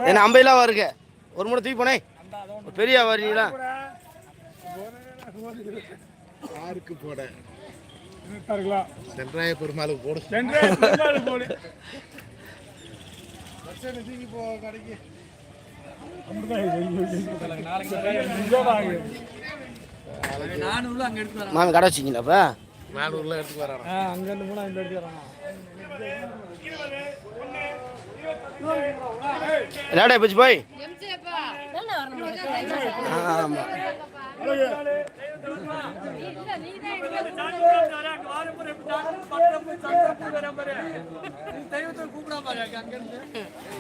என்ன 50 ரூபா வருங்க. ஒரு மூணு தூக்கி போனே பெரிய வரீங்களா? யாருக்கு போட? சென்றாய பெருமாளுக்கு போடு. தூக்கி போ கடைக்கு. மாமி கடை வச்சிங்களாப்பா? 400 எடுத்து வரான். அங்கிருந்து போனா இந்த எடுத்து வரான். லேடா போச்சு போய். ஆமா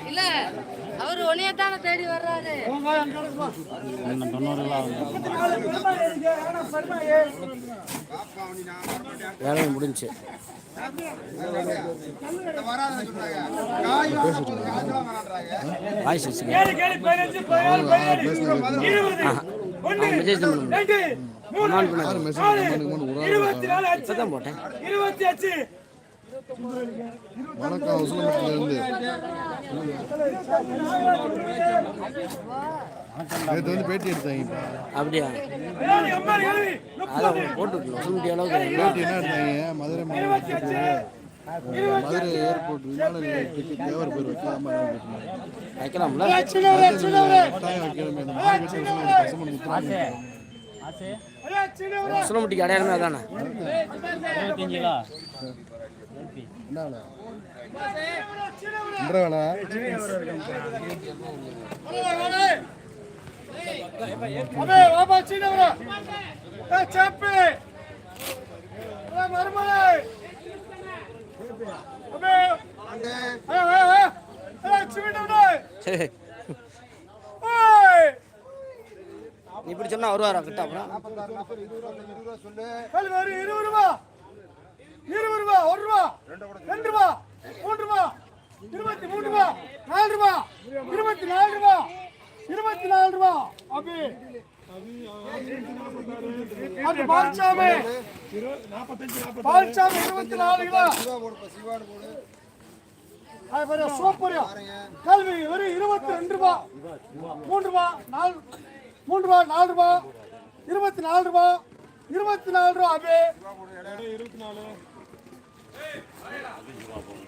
இல்ல அவரு ஒளியத்தான தேடி வர்றாரு. வேலை முடிஞ்சு. வாய்ஸ் வச்சுங்க. இப்பதான் போட்டேன். வணக்கம் உசிலம்பட்டியிலிருந்து. நேற்று வந்து பேட்டி எடுத்தாங்க. அப்படியா? அதான் போட்டு உசிலம்பட்டி அளவுக்கு பேட்டி என்ன எடுத்தாங்க? மதுரை ஏர்போர்ட் விமான நிலையத்துக்கு தேவர் பேர் வைக்கலாமா வைக்கலாம்ல? கட்டாயம் வைக்கலாமே. இந்த மாதிரி கசமன் முத்துறாங்க. உசிலம்பட்டிக்கு அடையாளமே அதானே? இப்படி சொன்னா வருவாரா கிட்ட? அப்புறம் 20 ரூபா 1 ரூபா 2 ரூபா 3 ரூபா 23 ரூபா 4 ரூபா 24 ரூபா 24 ரூபா. அபி அது பால்சாமி 24 கிலோ. அது சூப்பர். கல்வி ஒரு 22 ரூபா 3 ரூபா 4 ரூபா 4 ரூபா 24 ரூபா 24 ரூபா. அபி 24